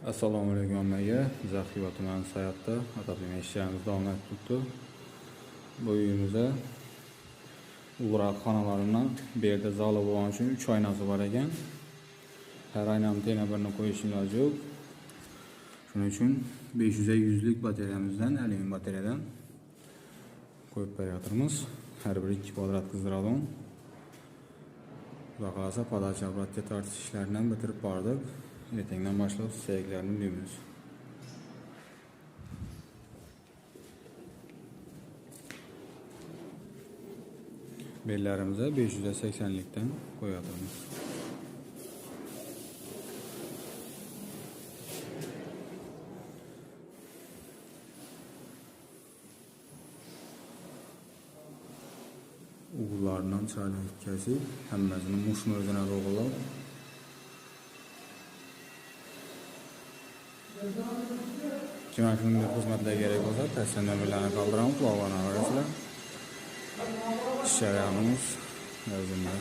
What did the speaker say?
Assalomu alaykum hammaga. Zaxiva tumani sayatda atapli ishlarimiz davom etib turibdi. Bu uyimizda uyg'roq xonalaridan bu yerda zali bo'lgani uchun 3 oynasi bor ekan. Har oynani tena birini qo'yish iloji yo'q. Shuning uchun 500 ga 100 lik batareyamizdan, alyumin batareyadan qo'yib berayotimiz. Har biri 2 kvadrat qizdiradigan. Xudo xolasa podacha apparatga tortish ishlarini ham bitirib bordik. Ertangdan boshlab suyaklarni uylaymiz. Bellarimizni 580 likdan qo'yamiz. Uğurlarından çayla kesip hemmesini muşun özüne doğrulab kime shunday xizmatlar kerak bo'lsa tashqi nomerlarni qoldiramiz, quloqlarni olasizlar. Ish jarayonimiz o'zimda.